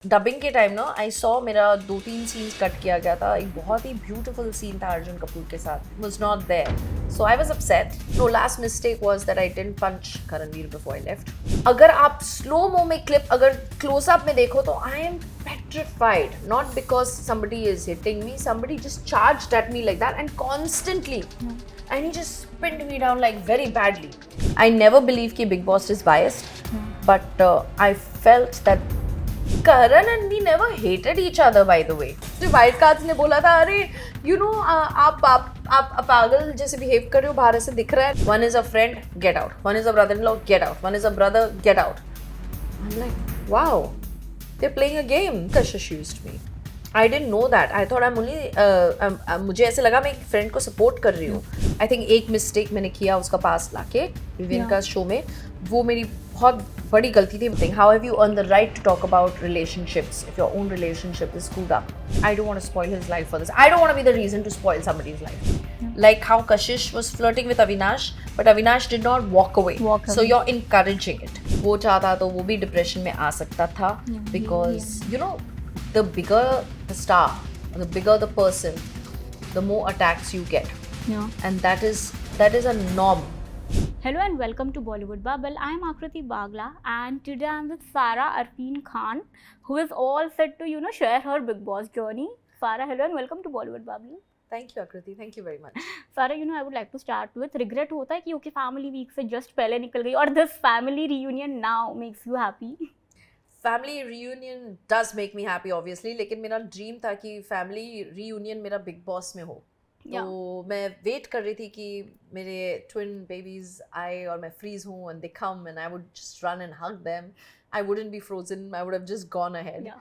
Dubbing के time ना I saw मेरा 2-3 सीन्स कट किया गया था. एक बहुत ही ब्यूटीफुल सीन था अर्जुन कपूर के साथ. Was not there. So I was upset. No last mistake was that I didn't punch Karanvir before I left. अगर आप स्लो मो में क्लिप अगर क्लोज अप में देखो तो I am petrified, not because somebody is hitting me, somebody just charged at me like that and constantly. And he just pinned me down like very badly. I never believe कि Big Boss is biased, but I felt that Karan and we never hated each other, by the way. जो wild cards ने बोला था, अरे you know आप पागल जैसे behave कर रहे हो, बाहर से दिख रहा है. One is a friend, get out. One is a brother-in-law, get out. One is a brother, get out. I'm like, wow. They're playing a game. Kashish used me. I didn't know that. I thought I'm only मुझे ऐसे लगा मैं एक friend को support कर रही हूँ. I think एक मिस्टेक मैंने किया उसका पास लाके विवियन का शो में, वो मेरी बहुत बड़ी गलती थी. How have you earned the right to talk about relationships if your own relationship is screwed up? I don't want to spoil his life for this. I don't want to be the reason to spoil somebody's life. Like how Kashish was flirting with Avinash, but Avinash did not walk away. So you're encouraging it. वो चाहता तो वो भी depression में आ सकता था, because you know the bigger the star, the bigger the person, the more attacks you get. And that is a norm. Hello and welcome to Bollywood Bubble. I am Akriti Bagla and today I am with Farah Arfeen Khan, who is all set to share her Big Boss journey. Farah, hello and welcome to Bollywood Bubble. Thank you Akriti, thank you very much. Farah, I would like to start with regret होता है कि okay family week से just पहले निकल गई और this family reunion now makes you happy. Family reunion does make me happy obviously, लेकिन मेरा ड्रीम था कि family reunion मेरा Big Boss में हो. तो मैं वेट कर रही थी कि मेरे ट्विन बेबीज आए और मैं फ्रीज हूँ and they come and I would just run and hug them. I wouldn't be frozen. I would have just gone ahead.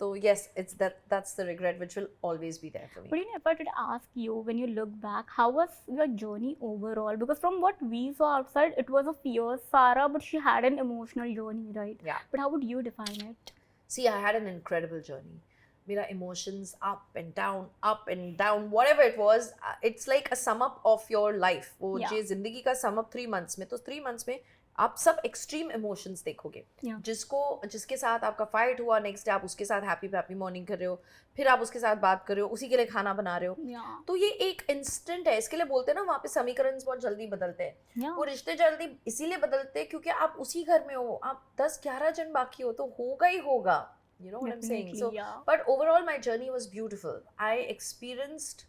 So yes, it's that's the regret which will always be there for me. But if I did ask you, when you look back, how was your journey overall? Because from what we saw outside, it was a fierce Farah, but she had an emotional journey, right? Yeah. But how would you define it? See, I had an incredible journey. मेरा emotions up and down, whatever it was, it's like a sum up of your life. वो जे जिंदगी का sum up 3 months में, तो 3 months में आप सब extreme emotions देखोगे. जिसके साथ आपका फाइट हुआ, नेक्स्ट डे आप उसके साथ हैप्पी मॉर्निंग कर रहे हो, फिर आप उसके साथ बात कर रहे हो, उसी के लिए खाना बना रहे हो. तो ये एक इंस्टेंट है. इसके लिए बोलते हैं ना वहाँ पे समीकरण बहुत जल्दी बदलते हैं. वो रिश्ते जल्दी इसीलिए बदलते हैं क्योंकि आप उसी घर में हो, आप 10-11 जन बाकी हो, तो होगा ही होगा. You know what I'm saying? So, but overall my journey was beautiful. I experienced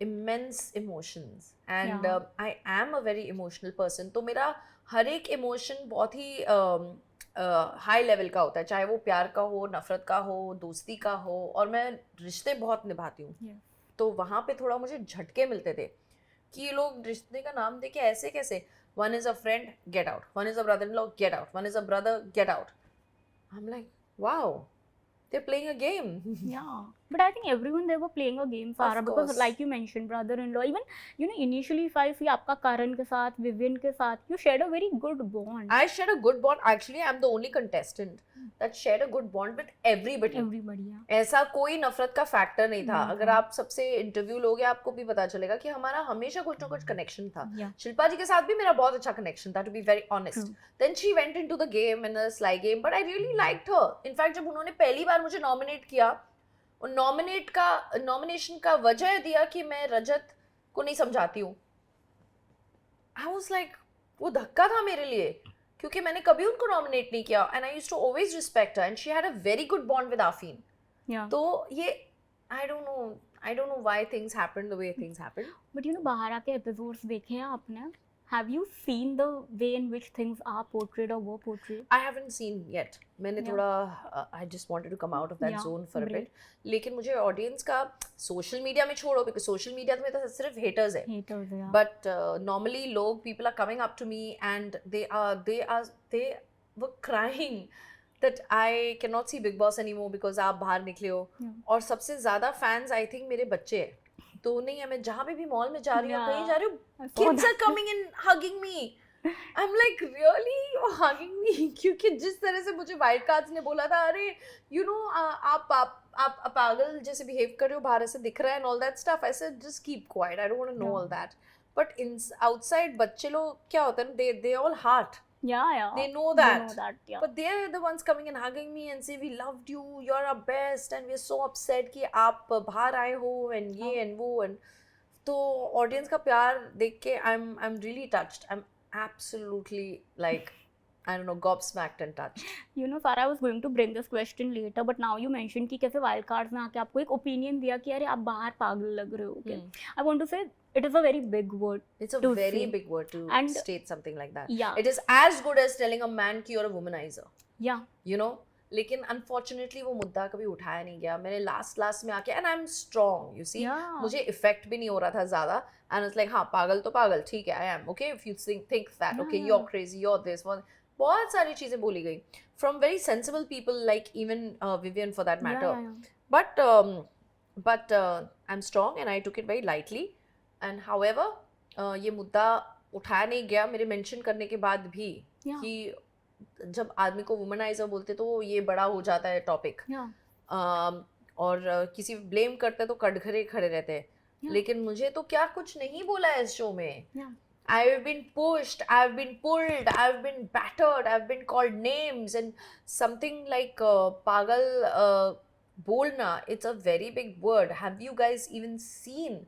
immense emotions and I am a very emotional person. तो मेरा हर एक इमोशन बहुत ही हाई लेवल का होता है, चाहे वो प्यार का हो, नफरत का हो, दोस्ती का हो. और मैं रिश्ते बहुत निभाती हूँ. तो वहाँ पे थोड़ा मुझे झटके मिलते थे कि ये लोग रिश्ते का नाम देके ऐसे कैसे. One is a friend, get out. One is a brother-in-law, get out. One is a brother, get out. I'm like, wow, they're playing a game. But I think everyone they were playing a game, Farah, because like you mentioned, brother-in-law, even initially if I see आपका करण के साथ, Vivian के साथ, you shared a very good bond. I shared a good bond. Actually, I'm the only contestant that shared a good bond with everybody. ऐसा कोई नफरत का factor नहीं था. अगर आप सबसे इंटरव्यू लोगे आपको भी पता चलेगा कि हमारा हमेशा कुछ ना कुछ कनेक्शन था. शिल्पा जी के साथ भी मेरा बहुत अच्छा कनेक्शन था, to be very honest. Then she went into the game in a sly game, but I really liked her. In fact, जब उन्होंने पहली बार मुझे नॉमिनेट किया, और नॉमिनेशन का वजह दिया कि मैं रजत को नहीं समझाती हूँ. I was like, वो धक्का था मेरे लिए क्योंकि मैंने कभी उनको नॉमिनेट नहीं किया. And I used to always respect her and she had a very good bond with Afeen. तो ये I don't know why things happened the way things happened. But बाहर आके एपिसोड्स देखे हैं आपने? Have you seen the way in which things are portrayed or were portrayed? I haven't seen yet. मैंने थोड़ा I just wanted to come out of that zone for a bit. लेकिन मुझे audience का social media में छोड़ो, because social media में तो सिर्फ haters है. But normally people are coming up to me and they were crying that I cannot see Big Boss anymore because आप बाहर निकले हो. और सबसे ज़्यादा fans I think मेरे बच्चे हैं. तो नहीं है, मैं जहाँ पे भी मॉल में जा रही हूँ, कहीं जा रही हूँ, kids are coming and hugging me. I'm like, really, you're hugging me? क्योंकि जिस तरह से मुझे वाइल्ड कार्ड्स ने बोला था, अरे आप पागल जैसे बिहेव कर रहे हो, बाहर से दिख रहा है and all that stuff. I said, just keep quiet. I don't want to know all that. But outside बच्चे लोग क्या होता है, they all heart. Yeah. They know They that. know that, yeah. But they're the ones coming and hugging me and say, we loved you, you're our best, and we're so upset कि आप बाहर आए हो and ये and वो and तो audience का प्यार देख के I'm really touched. I'm absolutely like, I don't know, gobsmacked and touched. You know, Farah, I was going to bring this question later, but now you mentioned कि कैसे wild cards में आके आपको एक opinion दिया कि अरे आप बाहर पागल लग रहे हो. Okay. I want to say it is a very big word. It's a to very say. big word to And state something like that. Yeah. It is as good as telling a man कि you're a womanizer. Yeah. You know? लेकिन unfortunately वो मुद्दा कभी उठाया नहीं गया. मैंने last में आके and I am strong, you see, मुझे इफेक्ट भी नहीं हो रहा था ज़्यादा. एंड इट्स लाइक हाँ पागल तो पागल, ठीक है, I am okay if you think that, okay you are crazy, you are this. बहुत सारी चीज़ें बोली गई from very sensible people like even Vivian for that matter. But I am strong and I took it very lightly. And however ये मुद्दा उठाया नहीं गया मेरे मेंशन करने के बाद भी कि जब आदमी को वुमनाइजर बोलते तो ये बड़ा हो जाता है टॉपिक. और किसी ब्लेम करते तो कटघरे खड़े रहते हैं. लेकिन मुझे तो क्या कुछ नहीं बोला है इस शो में. I've been pushed, I've been pulled, I've been battered, I've been called names, and something like pagal bolna, it's a very big word. Have you guys even seen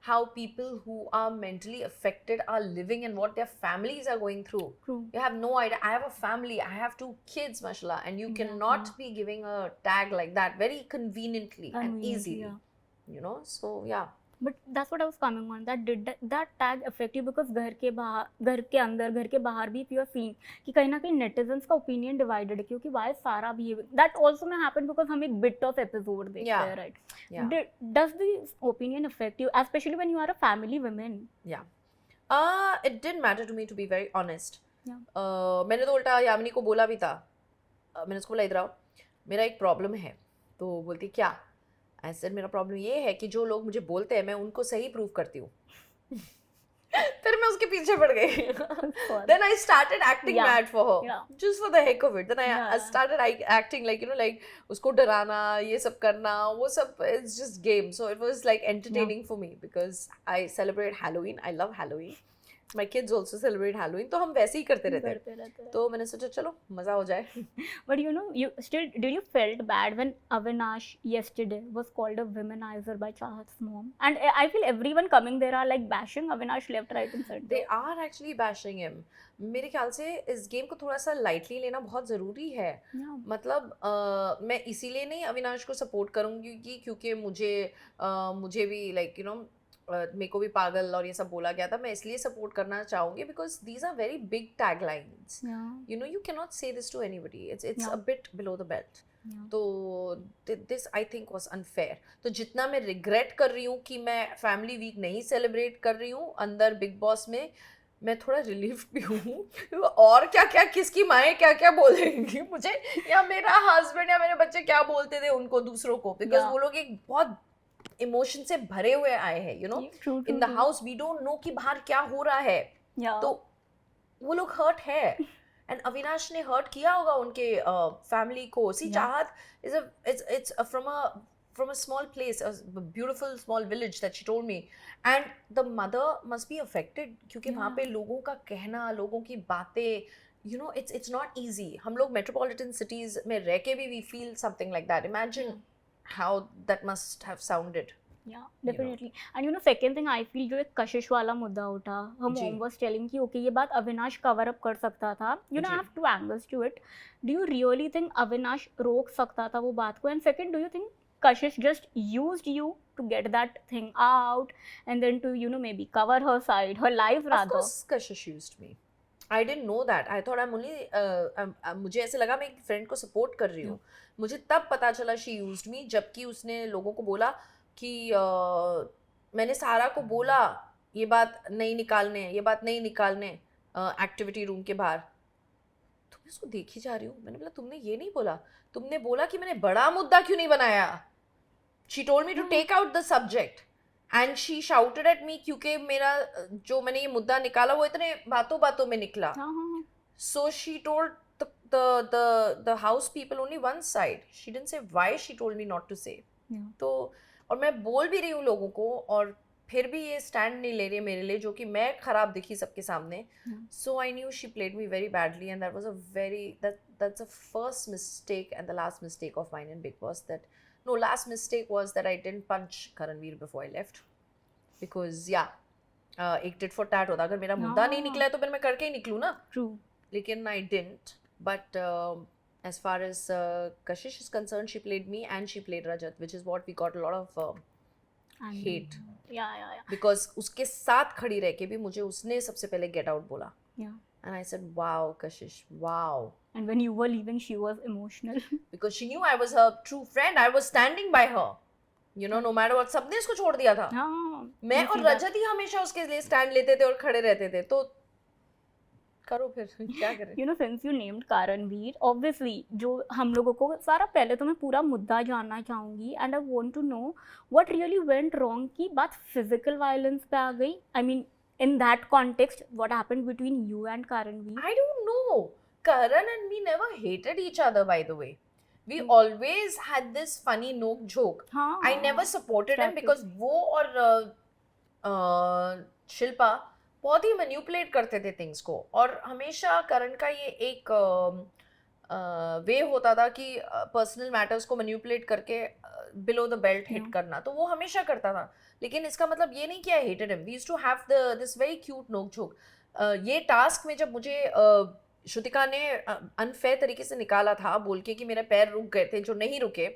how people who are mentally affected are living and what their families are going through? True. You have no idea. I have a family, I have 2 kids, mashallah, and you cannot be giving a tag like that very conveniently and easily. You know, so yeah. But that's what I was coming on. That did that tag affect you because घर के अंदर घर के बाहर भी if you are seeing कि कहीं ना कहीं netizens का opinion divided है क्योंकि why Farah behaving. That also may happen because हम एक bit of episode देखते हैं, right? Yeah. Does this opinion affect you, especially when you are a family woman? Yeah. It didn't matter to me, to be very honest. Yeah. मैंने तो उल्टा यामिनी को बोला भी था. मैंने उसको बोला इधर आओ, मेरा एक प्रॉब्लम है. तो बोलती क्या? ऐसे मेरा प्रॉब्लम ये है कि जो लोग मुझे बोलते हैं मैं उनको सही प्रूव करती हूँ. फिर मैं उसके पीछे पड़ गई. Then I started acting mad for her, just for the heck of it. Then I started acting like, you know, like उसको डराना, ये सब करना, वो सब, it's just game. So it was like entertaining for me because I celebrate Halloween. I love Halloween. My kids also celebrate Halloween. तो हम वैसे ही करते रहते हैं. तो मैंने सोचा चलो मज़ा हो जाए. But you know, did you felt bad when Avinash yesterday was called a womanizer by Chahat's mom? And I feel everyone coming there are like bashing Avinash left, right and center. They are actually bashing him. मेरे ख्याल से इस game को थोड़ा सा lightly लेना बहुत ज़रूरी है. मतलब मैं इसीलिए नहीं अविनाश को सपोर्ट करूँगी क्योंकि मुझे भी लाइक यू नो मेरे को भी पागल और ये सब बोला गया था. मैं इसलिए सपोर्ट करना चाहूँगी because these are very big tag lines. You know you can not say this to anybody. It's a bit below the belt. तो this I think was unfair. तो जितना मैं रिग्रेट कर रही हूँ कि मैं फैमिली वीक नहीं सेलिब्रेट कर रही हूँ अंदर बिग बॉस में, मैं थोड़ा रिलीफ भी हूँ. और क्या क्या किसकी माएँ क्या क्या बोलेंगी मुझे, या मेरा हस्बैंड या मेरे बच्चे क्या बोलते थे उनको दूसरों को, बिकॉज वो लोग एक बहुत इमोशन से भरे हुए आए हैं. You know in the house we don't know कि बाहर क्या हो रहा है. तो वो लोग हर्ट है. एंड अविनाश ने हर्ट किया होगा उनके फैमिली को. सी चाहत it's from a small place, a beautiful small village that she told me, and the mother must be affected क्योंकि वहाँ पे लोगों का कहना, लोगों की बातें, you know, it's not easy. हम लोग metropolitan cities में रह के भी we feel something like that. Imagine how that must have sounded. Yeah, definitely. You know. And you know, second thing I feel जो एक कशिश वाला मुद्दा उठा, हम mom was telling कि okay ये बात अविनाश cover up कर सकता था. You know, I have two angles to it. Do you really think Avinash रोक सकता था वो बात को? And second, do you think Kashish just used you to get that thing out and then to, you know, maybe cover her side, her life rather? Of course Kashish used me. I didn't know that. I thought I'm only मुझे ऐसे लगा मैं एक friend को support कर रही हूँ. मुझे तब पता चला she used me जबकि उसने लोगों को बोला कि मैंने सारा को बोला ये बात नहीं निकालने एक्टिविटी रूम के बाहर. तो मैं उसको देखी जा रही हूँ. मैंने बोला तुमने ये नहीं बोला, तुमने बोला कि मैंने बड़ा मुद्दा क्यों नहीं बनाया. She told me to take out the subject and she shouted at me क्योंकि मेरा जो मैंने ये मुद्दा निकाला वो इतने बातों में निकला. So she told the house people only one side. She didn't say why she told me not to say. तो और मैं बोल भी रही हूँ लोगों को और फिर भी ये स्टैंड नहीं ले रही है मेरे लिए, जो कि मैं खराब दिखी सबके सामने. So I knew she played me very badly, and that was that's the first mistake and the last mistake of mine in Big Boss. Last mistake was that I didn't punch Karanveer before I left, because एक tit for tat होता, अगर मेरा मुद्दा नहीं निकला है तो फिर मैं करके ही निकलूँ ना. True. लेकिन I didn't. But as far as Kashish is concerned, she played me and she played Rajat, which is what we got a lot of hate. Yeah. Because उसके साथ खड़ी रह के भी मुझे उसने सबसे पहले get out बोला. Yeah. And I said, wow, Kashish, wow. And when you were leaving, she was emotional. Because she knew I was her true friend. I was standing by her. You know, no matter what, सबने इसको छोड़ दिया था. मैं और रजत ही हमेशा उसके लिए स्टैंड लेते थे और खड़े रहते थे. तो करो फिर क्या करें. You know, since you named Karanveer, obviously जो हम लोगों को सारा, पहले तो मैं पूरा मुद्दा जानना चाहूँगी, and I want to know what really went wrong की बात physical violence पे आ गई. I mean, in that context, what happened between you and Karanveer? I don't know. Karan and me never hated each other, by the way. We always had this funny nook joke. I never supported him because वो और शिल्पा बहुत ही manipulate करते थे things को, और हमेशा करण का ये एक वे होता था कि पर्सनल मैटर्स को मैनिपुलेट करके बिलो द बेल्ट हिट करना, तो वो हमेशा करता था. लेकिन इसका मतलब ये नहीं कि I hated him. We used to have this very cute नोक झोंक. ये टास्क में जब मुझे श्रुतिका ने अनफेयर तरीके से निकाला था बोल के कि मेरे पैर रुक गए थे जो नहीं रुके,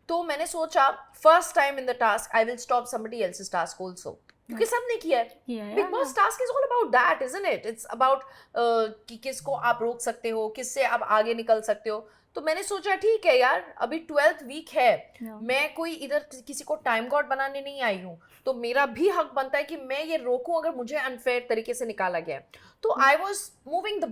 तो मैंने सोचा first time in the task I will stop somebody else's task also, क्योंकि सबने किया है. Big boss task is all about that, isn't it? It's about कि किसको आप रोक सकते हो, किससे आप आगे निकल सकते हो. तो मैंने सोचा ठीक है यार, अभी 12th वीक है, मैं कोई इधर किसी को टाइम गॉड बनाने नहीं आई हूँ, तो मेरा भी हक बनता है कि मैं ये रोकूं अगर मुझे अनफेयर तरीके से निकाला गया. तो I was moving the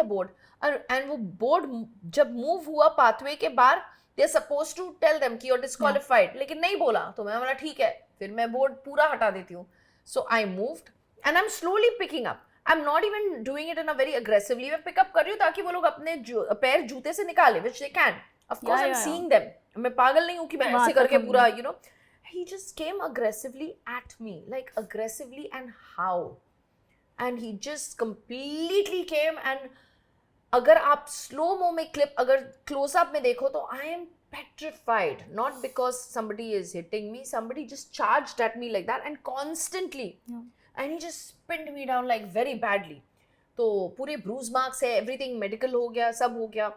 board, and वो बोर्ड जब मूव हुआ पाथवे के बाहर, they are supposed to tell them कि यू आर डिस्क्वालिफाइड, लेकिन नहीं बोला. तो मैं बोला ठीक है, फिर मैं बोर्ड पूरा हटा देती हूँ. So I moved and I am slowly picking up. I'm not even doing it in a very aggressively. मैं pick up कर रही हूँ ताकि वो लोग अपने पैर जूते से निकाले, which they can. Of course, I'm seeing them. मैं पागल नहीं हूँ कि मैं ऐसे करके पूरा, you know. He just came aggressively at me, like aggressively, and how? And he just completely came, and अगर आप slow mo में clip, अगर close up में देखो तो I am petrified. Not because somebody is hitting me, somebody just charged at me like that and constantly. And he just pinned me down like very badly. तो पूरे bruise marks है, everything medical हो गया, सब हो गया.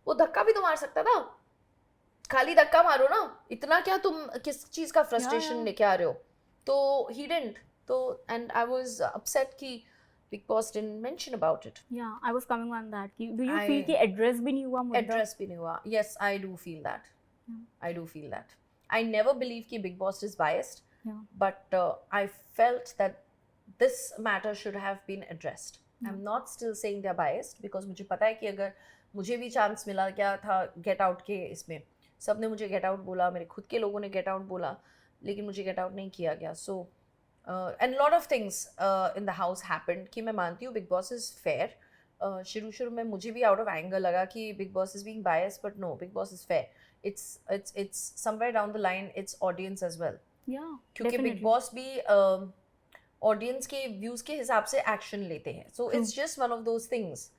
वो धक्का भी तो मार सकता था, खाली धक्का मारो ना, इतना क्या तुम किस चीज का frustration लेके आ रहे हो. तो he didn't. तो and I was upset कि Big Boss didn't mention about it. Yeah, I was coming on that. Do you feel कि address भी नहीं हुआ मुद्दा? Address भी नहीं हुआ. Yes, I do feel that. I do feel that. I never believe कि Big Boss is biased. Yeah. But I felt that this matter should have been addressed. I'm not still saying they're biased, because मुझे पता है कि अगर मुझे भी chance मिला गया था गेट आउट के, इसमें सब ने मुझे गेट आउट बोला, मेरे खुद के लोगों ने गेट आउट बोला, लेकिन मुझे गेट आउट नहीं किया गया. So and lot of things in the house happened कि मैं मानती हूँ बिग बॉस इज़ फेयर. शुरू में मुझे भी आउट ऑफ एंगर लगा कि Bigg Boss is being biased, but no, Bigg Boss is fair. It's somewhere down the line it's audience as well. क्योंकि बिग बॉस भी ऑडियंस के व्यूज के हिसाब से एक्शन लेते हैं. So it's just one of those things.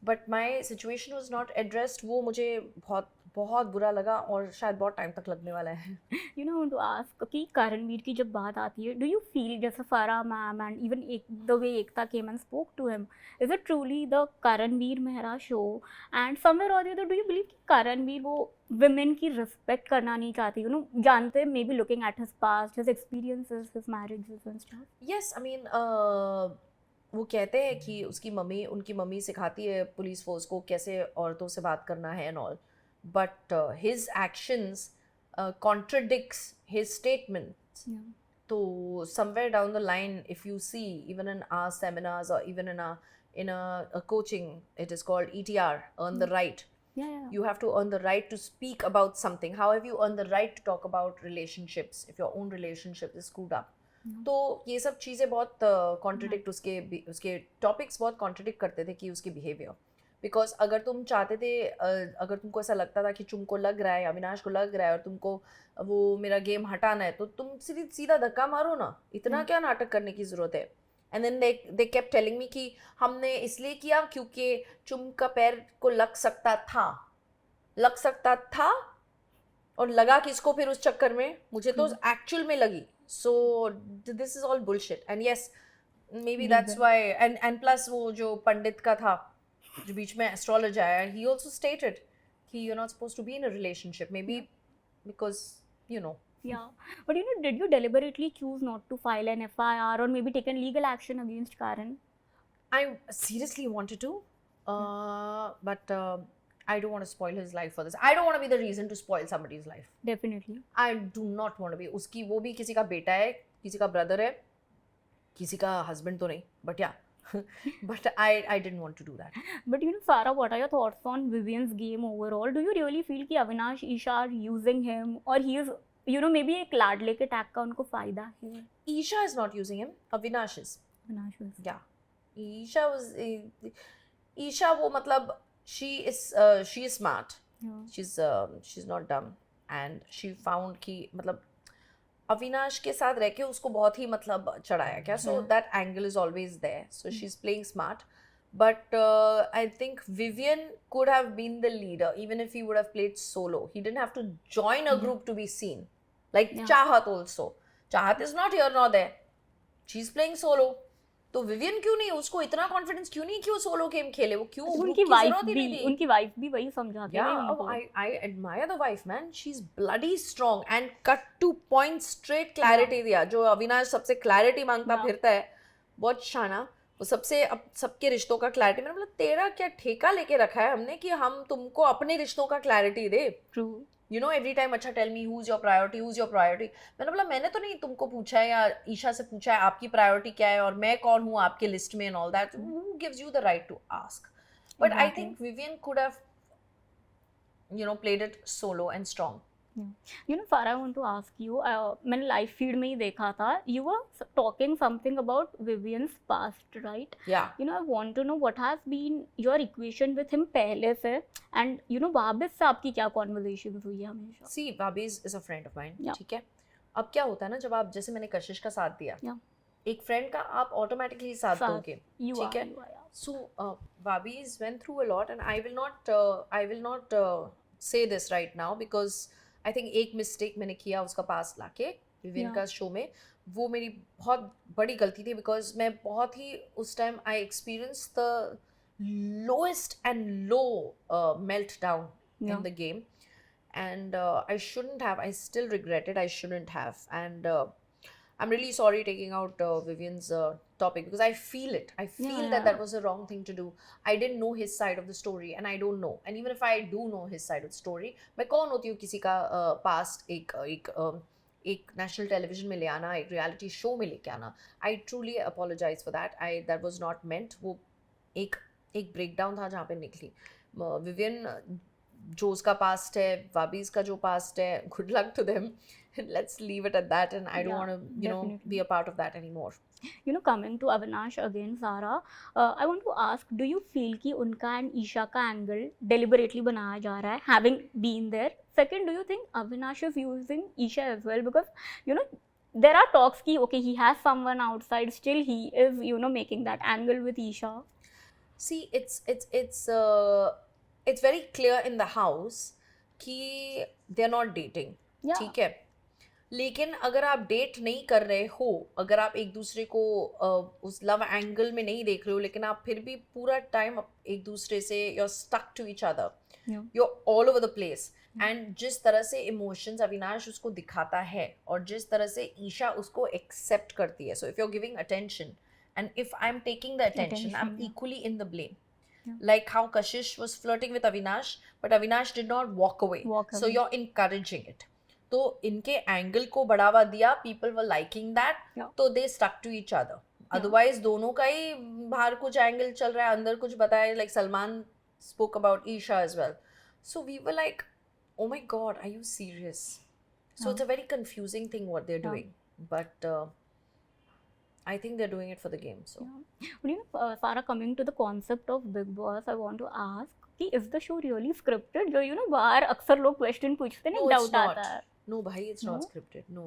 But my situation was not addressed. वो मुझे बहुत बहुत बुरा लगा और शायद बहुत टाइम तक लगने वाला है. यू नो, टू आस्क कि करणवीर की जब बात आती है, डू यू फील जैसे Farah ma'am and even the way Ekta came and spoke to him, is it truly the Karanvir Mehra show? And somewhere और डू यू बिलीव कि करणवीर वो women की रिस्पेक्ट करना नहीं चाहती? यू नो, जानते may be looking at his past, his experiences, his marriages and stuff. Yes, I mean वो कहते हैं कि उनकी मम्मी सिखाती है पुलिस फोर्स को कैसे औरतों से बात करना है and all, but his actions contradicts his statements. So somewhere down the line, if you see, even in our seminars or even in a coaching, it is called ETR, earn the right. You have to earn the right to speak about something. However, you earn the right to talk about relationships if your own relationship is screwed up. तो ये सब चीज़ें बहुत contradict, उसके topics बहुत contradict करते थे कि उसके behavior. बिकॉज अगर तुम चाहते थे अगर तुमको ऐसा लगता था कि तुमको लग रहा है, अविनाश को लग रहा है और तुमको वो मेरा गेम हटाना है, तो तुम सीधा धक्का मारो ना, इतना क्या नाटक करने की जरूरत है. And then they kept telling me कि हमने इसलिए किया क्योंकि चुम का पैर को लग सकता था और लगा किसको फिर उस चक्कर में, मुझे तो एक्चुअल में लगी. So this is all bullshit. And yes, may be that's why. And plus वो जो पंडित का था जो बीच में एस्ट्रोलॉजर आया, he also stated कि you're not supposed to be in a relationship, maybe because you know. Yeah, but you know, did you deliberately choose not to file an FIR or maybe taken legal action against Karan? I seriously wanted to, but I don't want to spoil his life for this. I don't want to be the reason to spoil somebody's life. Definitely. I do not want to be. उसकी वो भी किसी का बेटा है, किसी का brother है, किसी का हस्बैंड तो नहीं, but yeah. But I didn't want to do that. But you know, Farah, what are your thoughts on Vivian's game overall? Do you really feel कि Avinash Isha are using him or he is, you know, maybe एक लाडले के tag का उनको फायदा है? Isha is not using him. Avinash is. Avinash is. Yeah. Isha वो मतलब she is smart. Yeah. She's not dumb, and she found कि मतलब अविनाश के साथ रह के उसको बहुत ही मतलब चढ़ाया क्या. So that angle is always there. So she's playing smart. But I think Vivian could have been the leader even if he would have played solo. He didn't have to join a group to be seen. Like Chahat also. Chahat is not here nor there. She's playing solo. तो Vivian क्यों नहीं, उसको इतना confidence क्यों नहीं कि वो solo game खेले, वो क्यों उनकी वाइफ भी वही समझाती है उनको. I admire the wife, man. She's bloody strong and cut to point, straight clarity दिया. जो अविनाश सबसे क्लैरिटी मांगता फिरता है, बहुत शाना, वो सबसे सबके रिश्तों का क्लैरिटी. मैंने बोला तेरा क्या ठेका लेके रखा है हमने कि हम तुमको अपने रिश्तों का clarity they. True. You know, every time अच्छा tell me who's your priority. मैंने बोला मैंने तो नहीं तुमको पूछा है या ईशा से पूछा है आपकी प्रायोरिटी क्या है और मैं कौन हूँ आपके लिस्ट में and all that. Who gives you the right to ask? But I think Vivian could have, you know, played it solo and strong. You know, Farah, I want to ask you, मैंने live feed में ही देखा था, you were talking something about Vivian's past, right? Yeah. You know, I want to know what has been your equation with him पहले से, and you know, वाबिस से आपकी क्या conversations हुई है हमेशा? See, Wabiz is a friend of mine. Yeah. ठीक है. अब क्या होता है ना, जब आप जैसे मैंने कशिश का साथ दिया, एक फ्रेंड का आप ऑटोमेटिकली साथ दोगे, ठीक है. So Wabiz went through a lot, and I will not say this right now because I think एक मिस्टेक मैंने किया उसका पास लाके विवियन का शो में, वो मेरी बहुत बड़ी गलती थी बिकॉज मैं बहुत ही उस time I experience the lowest and low melt down in the game and I shouldn't have. I still regret it. I shouldn't have. And I'm really sorry taking out Vivian's topic because I feel it. I feel that was a wrong thing to do. I didn't know his side of the story and I don't know. And even if I do know his side of the story, मैं कौन होती हूँ किसी का past एक national television में ले आना, एक reality show में लेके आना. I truly apologize for that. That was not meant. वो एक breakdown था जहाँ पे निकली. Vivian जो उसका पास्ट है, वाबीज का जो पास्ट है, good luck to them. Let's leave it at that, and I don't want to, you know, be a part of that anymore. You know, coming to Avinash again, Sarah, I want to ask, do you feel कि उनका and Isha का angle deliberately बनाया जा रहा है, having been there? Second, do you think Avinash is using Isha as well? Because, you know, there are talks कि okay, he has someone outside, still he is, you know, making that angle with Isha. See, it's very clear in the house कि they're not dating. ठीक है, लेकिन अगर आप date नहीं कर रहे हो, अगर आप एक दूसरे को उस लव एंगल में नहीं देख रहे हो, लेकिन आप फिर भी पूरा टाइम एक दूसरे से you're stuck to each other, you're all over the place, and जिस तरह से इमोशंस अविनाश उसको दिखाता है और जिस तरह से ईशा उसको एक्सेप्ट करती है, so if you're giving attention and if I'm taking the attention, I'm equally in the blame. Like how Kashish was flirting with Avinash, but Avinash did not walk away. So you're encouraging it. तो इनके angle को बढ़ावा दिया, people were liking that, तो they stuck to each other. Otherwise दोनों का ही बाहर कुछ एंगल चल रहा है, अंदर कुछ बताया. Like Salman spoke about Isha as well. So we were like, oh my God, are you serious? So it's a very confusing thing what they're doing. But I think they're doing it for the game. So Yeah. But you know, Farah, coming to the concept of Big Boss, I want to ask कि is the show really scripted? जो you know बाहर अक्सर लोग question पूछते हैं ना, no, it's doubt आता not. है. No, bhai, it's not No? scripted. No,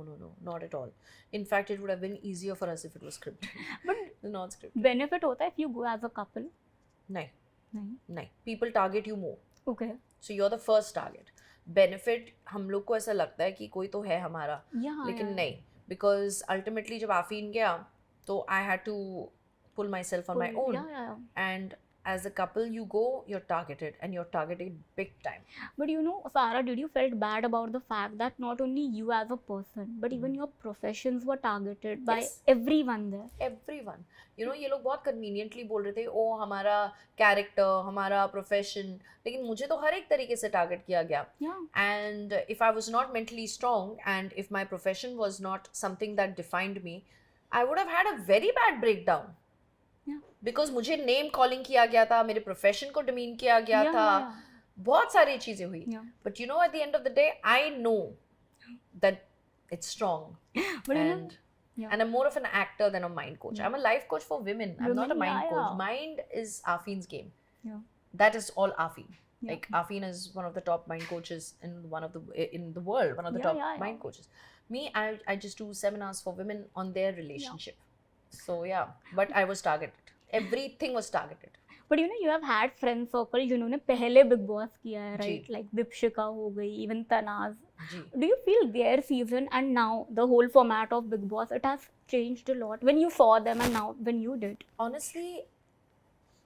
not at all. In fact, it would have been easier for us if it was scripted. But It's not scripted. benefit होता है if you go as a couple. नहीं, नहीं. नहीं. People target you more. Okay. So you're the first target. Benefit हम लोग को ऐसा लगता है कि कोई तो है हमारा, Yeah. लेकिन yeah. नहीं. Because ultimately जब आफीन गया, तो I had to pull myself on my own. Yeah. And as a couple, you go, you're targeted, and you're targeted big time. But you know, Farah, did you felt bad about the fact that not only you as a person, but even your professions were targeted by Yes. everyone there? Everyone. You know, ये लोग बहुत conveniently बोल रहे थे, ओ हमारा character, हमारा profession, लेकिन मुझे तो हर एक तरीके से target किया गया. Yeah. And if I was not mentally strong, and if my profession was not something that defined me, I would have had a very bad breakdown. Yeah. Because मुझे name calling किया गया था, मेरे profession को demean किया गया Yeah, था, yeah. बहुत सारी चीजें हुई. Yeah. But you know, at the end of the day, I know that it's strong. But you know, And yeah. and I'm more of an actor than a mind coach. I'm a life coach for women. I'm not a Women, mind yeah, coach. yeah. Mind is Afeen's game. Yeah. That is all Afeen. Yeah. Like Afeen is one of the top mind coaches in the world, one of the Yeah, top yeah. mind coaches. Me, I just do seminars for women on their relationship. So yeah, but I was targeted. Everything was targeted. But you know, you have had friend circle जिन्होंने पहले Big Boss किया है, right? जी. Like Deepshikha हो गई, even Tanaz. Ji. Do you feel their season and now the whole format of Big Boss, it has changed a lot when you saw them and now when you did? Honestly,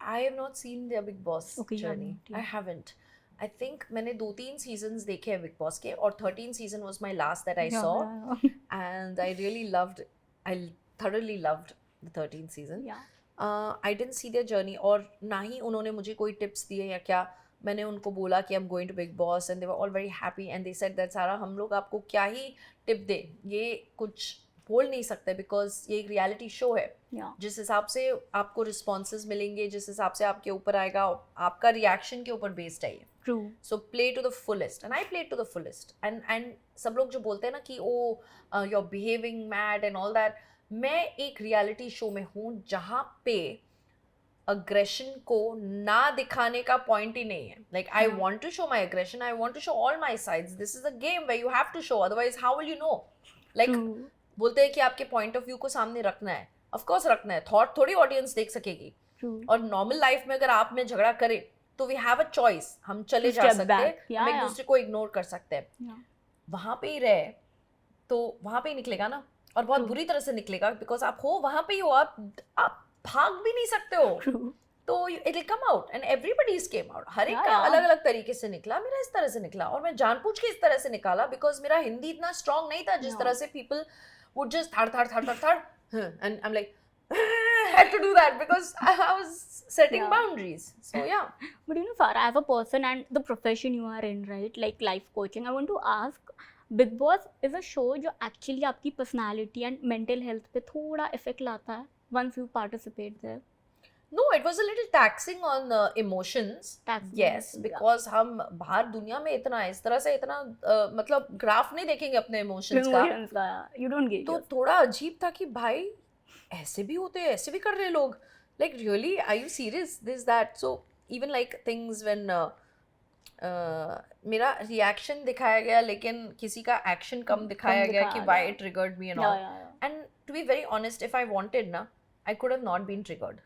I have not seen their Big Boss Okay, you journey. haven't, yeah. I haven't. I think मैंने 2-3 seasons देखे हैं Big Boss के, और 13th season was my last that I Yeah, saw, yeah. and I really loved. I thoroughly loved the 13th season. Yeah. I didn't see their journey, और ना ही उन्होंने मुझे कोई tips दिए या क्या. मैंने उनको बोला कि I'm going to Big Boss, and they were all very happy, and they said that सारा हम लोग आपको क्या ही tip दे, ये कुछ बोल नहीं सकते because ये एक reality show है. Yeah. जिस हिसाब से आपको responses मिलेंगे, जिस हिसाब से आपके ऊपर आएगा, आपका reaction के ऊपर based है ये. True. So play to the fullest, and I played to the fullest. And सब लोग जो बोलते हैं ना कि ओ you're behaving mad and all that, मैं एक रियलिटी शो में हूँ जहाँ पे अग्रेशन को ना दिखाने का पॉइंट ही नहीं है. Like I want to show my aggression, I want to show all my sides. This is a game where you have to show, otherwise how will you know. Like True. बोलते हैं कि आपके point of view को सामने रखना है. Of course रखना है, थॉट थोड़ी ऑडियंस देख सकेगी. True. और नॉर्मल लाइफ में अगर आप में झगड़ा करें तो वी हैव अ चॉइस, हम चले To जा step सकते हैं, back. Yeah, हम एक yeah. दूसरे को इग्नोर कर सकते हैं. Yeah. वहां पे ही रहे तो वहां पे ही निकलेगा ना, और बहुत बुरी तरह से निकलेगा, बिकॉज आप हो वहां पे ही हो, आप भाग भी नहीं सकते हो. True. तो it will come out, and everybody's came out. हर एक Yeah, का yeah. अलग अलग तरीके से निकला. मेरा इस तरह से निकला, और मैं जानबूझ के इस तरह से निकाला बिकॉज मेरा हिंदी इतना स्ट्रांग नहीं था जिस Yeah. तरह से people would just thud and I am like had to do that because I was setting Yeah. boundaries. So yeah. But you know, Farah, as a person and the profession you are in, right, like life coaching, I want to ask, Big Boss is a show जो actually आपकी personality and mental health पे थोड़ा effect लाता है once you participate there. No, it was a little taxing on emotions. Taxing, Yes, yeah. because हम बाहर दुनिया में इतना इस तरह से इतना मतलब ग्राफ नहीं देखेंगे अपने emotions का. Emotions का, you don't get तो it. थोड़ा अजीब था कि भाई ऐसे भी होते हैं, ऐसे भी कर रहे हैं लोग. Like really, are you serious? This that. So even like things when मेरा reaction दिखाया गया लेकिन किसी का action कम दिखाया गया कि why it triggered me and all. Yeah. And to be very honest, if I wanted na, I could have not been triggered.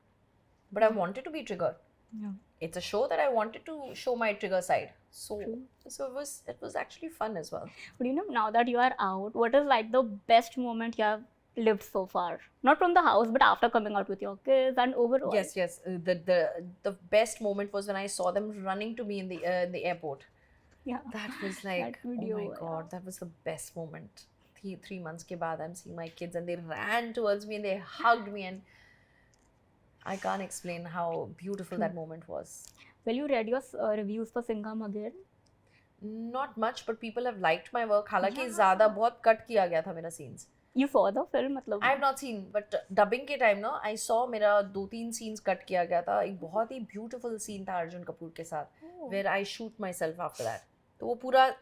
But I wanted to be triggered. Yeah. It's a show that I wanted to show my trigger side. So True. it was actually fun as well. But you know, now that you are out, what is like the best moment you have lived so far? Not from the house, but after coming out with your kids and overall. Yes. The best moment was when I saw them running to me in the airport. Yeah. That was like, That video, oh my god, that was the best moment. 3 months ke baad, I'm seeing my kids and they ran towards me and they hugged me, and I can't explain how beautiful that moment was. Well, you read your reviews for Singham again? Not much, but people have liked my work. हालांकि Yeah. ज़्यादा बहुत cut किया गया था मेरा scenes. You saw the film, मतलब? I have not seen, but dubbing के time ना I saw मेरा 2-3 scenes cut किया गया था. एक बहुत ही beautiful scene था अर्जुन कपूर के साथ, Oh. where I shoot myself after that. तो वो पूरा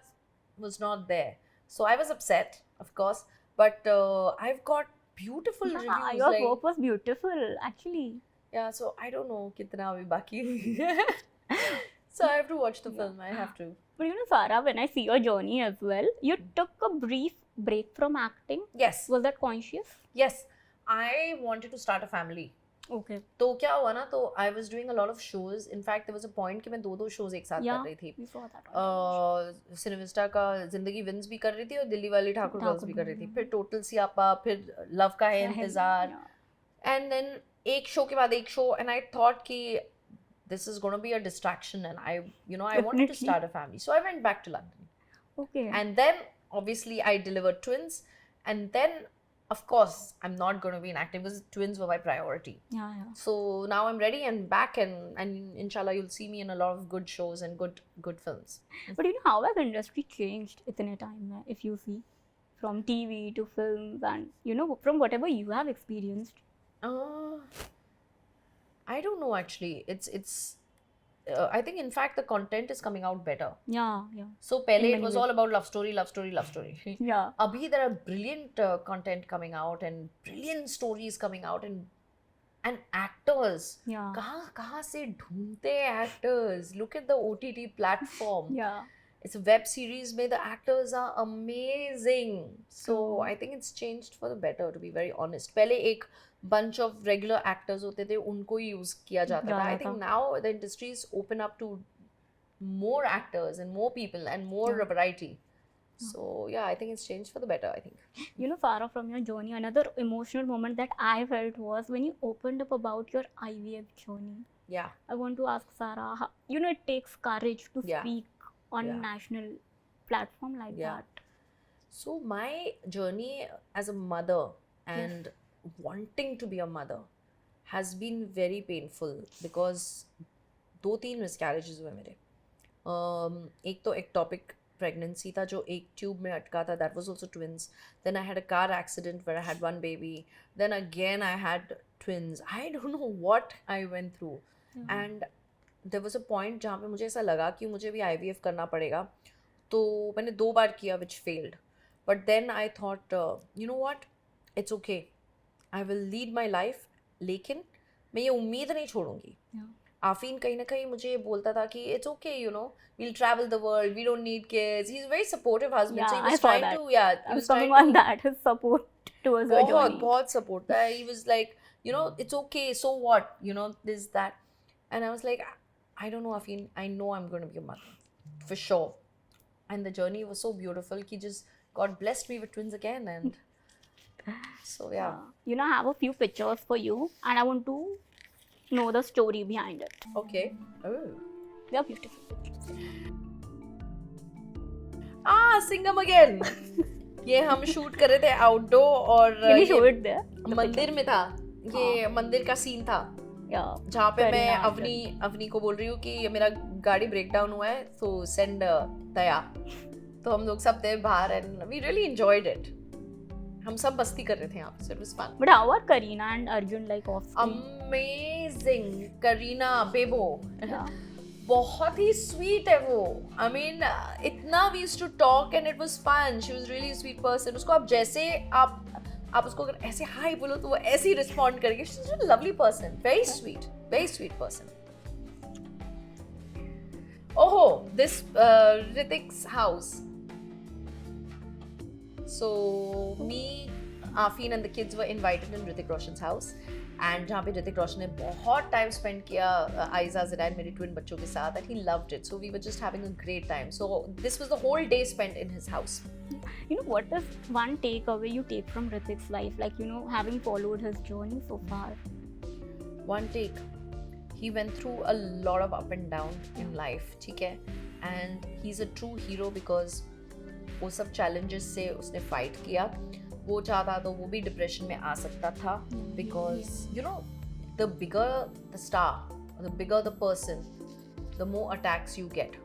was not there. So I was upset, of course, but I've got beautiful Yeah, reviews. your like, work was beautiful, actually. yeah, so I don't know kitna abhi baki hai. So I have to watch the film. I have to. But you know, Farah, when I see your journey as well, you took a brief break from acting. Yes. Was that conscious? Yes. I wanted to start a family. Okay. तो क्या हुआ ना, तो I was doing a lot of shows. In fact, there was a point कि मैं दो shows एक साथ कर रही थी. We saw that. सिनेविस्टा का जिंदगी विंस भी कर रही थी और दिल्ली वाली ठाकुर गर्ल्स भी कर रही थी. फिर टोटल सियापा, फिर लव का है इंतजार. And then एक शो के बाद एक शो, and I thought कि this is going to be a distraction, and I wanted to start a family. So I went back to London. Okay. And then obviously I delivered twins, and then of course I'm not going to be in acting because twins were my priority. Yeah. So now I'm ready and back, and inshallah you'll see me in a lot of good shows and good films. But you know, how has industry changed itne time mein, if you see, from TV to films, and you know, from whatever you have experienced? I don't know actually. It's I think in fact the content is coming out better. Yeah. So pehle In it many was ways. all about love story. Yeah. Abhi there are brilliant content coming out and brilliant stories coming out, and actors. Yeah. कहाँ से ढूंढते हैं actors? Look at the OTT platform. Yeah. It's a web series where the actors are amazing. So I think it's changed for the better, to be very honest. पहले एक bunch of regular actors होते थे, उनको ही use किया जाता था. I think now the industry is open up to more actors and more people and more variety. So yeah, I think it's changed for the better, I think. You know, Farah, from your journey, another emotional moment that I felt was when you opened up about your IVF journey. Yeah. I want to ask Sarah, how, you know, it takes courage to speak on a national platform like that. So my journey as a mother and wanting to be a mother has been very painful because 2-3 miscarriages हुए मेरे. एक तो ectopic pregnancy था जो एक tube में अटका था, that was also twins. Then I had a car accident where I had one baby. Then again I had twins. I don't know what I went through. And there was a point जहाँ पे मुझे ऐसा लगा कि मुझे भी IVF करना पड़ेगा. तो मैंने 2 बार किया, which failed. But then I thought, you know what? It's okay. I will lead my life. लेकिन मैं ये उम्मीद नहीं छोड़ूंगी. आफीन कहीं ना कहीं मुझे बोलता था कि it's okay, you know, we'll travel the world, we don't need kids. He's a very supportive husband. Yeah, so he was I saw trying that. to, I was coming on that, his support towards your journey. बहुत support था. He was like, you know, it's okay, so what? You know, this, that. And I was like, I don't know, Afeen, I know I'm going to be a mother. For sure. And the journey was so beautiful. He just, God blessed me with twins again. And so, yeah. You know, I have a few pictures for you, and I want to know the story behind it. Okay. Oh. They are beautiful. Singham again. ये हम shoot कर रहे थे outdoor और Can you show it there? मंदिर में था. ये मंदिर का सीन था. जहाँ पे मैं अवनी को बोल रही हूँ कि ये मेरा गाड़ी ब्रेक डाउन हुआ है, तो सेंड दया. तो हम लोग सब थे बाहर and we really enjoyed it. हम सब मस्ती कर रहे थे यहाँ पे, so it was fun. But how are Kareena and Arjun like off screen? Amazing. Kareena बेबो बहुत ही स्वीट है वो. I mean, इतना we used to talk and it was fun. She was really a sweet person. उसको आप जैसे आप उसको अगर ऐसे हाई बोलो तो वो ऐसे ही रिस्पॉन्ड करेगी. She's a lovely person, very sweet person. Oh, this Ritik's house. So me, Afeen and the kids were invited in Hrithik Roshan's house. And जहाँ पे ऋतिक रोशन ने बहुत टाइम स्पेंड किया आयजा ज़रैन मेरे ट्विन बच्चों के साथ, and he loved it. So we were just having a great time. So this was the whole day spent in his house. You know, what is one takeaway you take from Hritik's life, like, you know, having followed his journey so far? One take. He went through a lot of up and down in life, ठीक है? And he's a true hero because वो सब challenges से उसने fight किया. वो चाहता तो वो भी डिप्रेशन में आ सकता था, because you know, the bigger the star, the bigger the person, the more attacks you get.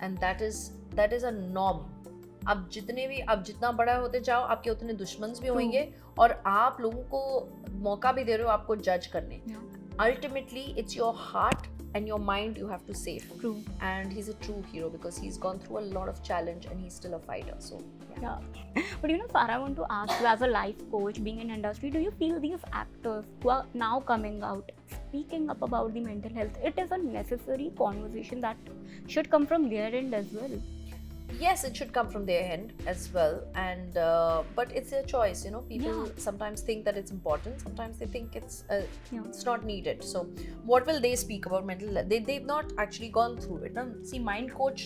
And that is a norm. अब जितना बड़ा होते जाओ आपके उतने दुश्मन भी होंगे और आप लोगों को मौका भी दे रहे हो आपको जज करने. Ultimately it's your heart and your mind you have to save. True. And he's a true hero because he's gone through a lot of challenge and he's still a fighter. So Yeah. But you know, Farah, I want to ask you, as a life coach, being in industry, do you feel these actors who are now coming out, speaking up about the mental health, it is a necessary conversation that should come from their end as well? yes, it should come from their end as well, and but it's their choice. You know, people Yeah. sometimes think that it's important, sometimes they think it's Yeah. it's not needed. So what will they speak about mental health? They've not actually gone through it. Now, see, mind coach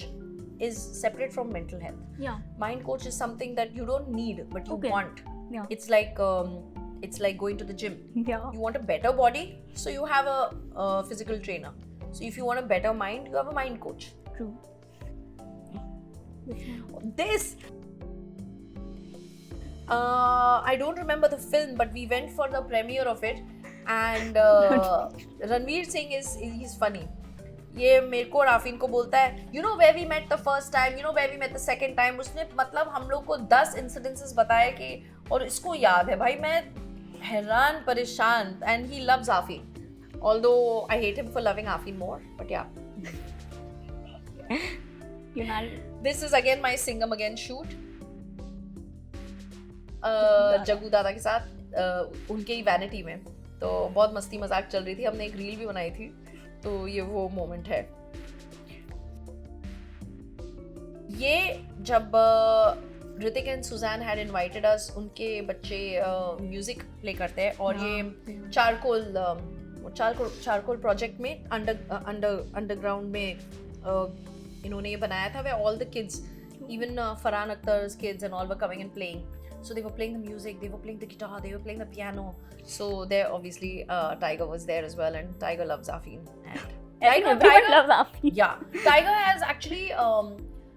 is separate from mental health. Yeah. Mind coach is something that you don't need but you Okay. want. Yeah. It's like going to the gym. Yeah. You want a better body, so you have a physical trainer. So if you want a better mind, you have a mind coach. True. This I don't remember the film, but we went for the premiere of it, and Ranveer Singh he's funny. ये मेरे को राफिन को बोलता है, you know where we met the first time, you know where we met the second time. उसने मतलब हम लोग को 10 incidences बताए कि, और इसको याद है भाई. मैं हैरान परेशान. And he loves Afin, although I hate him for loving Afin more, but yeah. You know, This is again my Singham Again shoot. Jaggu दादा के साथ उनके ही वैनिटी में. तो बहुत मस्ती मजाक चल रही थी. हमने एक रील भी बनाई थी. तो ये वो मोमेंट है. ये जब Hrithik and Sussanne had invited us, उनके बच्चे म्यूजिक प्ले करते हैं और ये चारकोल प्रोजेक्ट में अंडरग्राउंड में इन्होंने ये बनाया था, where all the kids, even Farhan Akhtar's kids and all were coming and playing. So they were playing the music, they were playing the guitar, they were playing the piano. So there obviously Tiger was there as well, and Tiger loves Afin. And everyone loves Afin. Yeah, Tiger has actually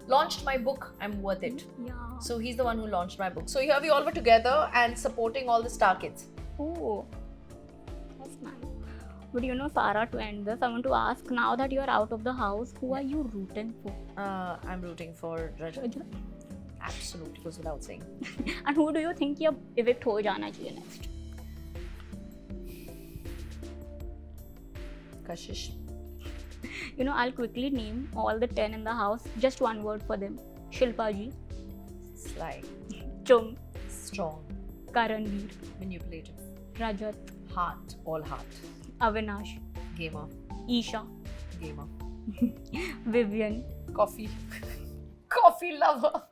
launched my book, I'm Worth It. Yeah. So he's the one who launched my book. So here we all were together and supporting all the star kids. Oh, that's nice. But you know, Farah, to end this, I want to ask, now that you're out of the house, who are you rooting for? I'm rooting for Rajat. Absolutely, goes without saying. And who do you think ये evict हो जाना चाहिए next? Kashish. You know, I'll quickly name all the 10 in the house. Just one word for them. Shilpa ji, Sly. Chung, Strong. Karanveer, Manipulative. Rajat, Heart. All heart. Avinash, Gamer. Isha, Gamer. Vivian. Coffee. Coffee lover.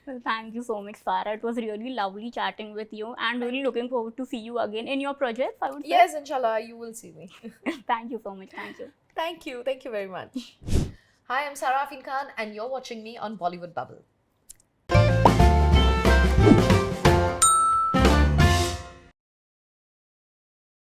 Well, thank you so much, Farah. It was really lovely chatting with you, and really looking forward to see you again in your projects, I would say. Yes, inshallah, you will see me. Thank you so much. Thank you. Thank you. Thank you very much. Hi, I'm Sarah Afin Khan, and you're watching me on Bollywood Bubble.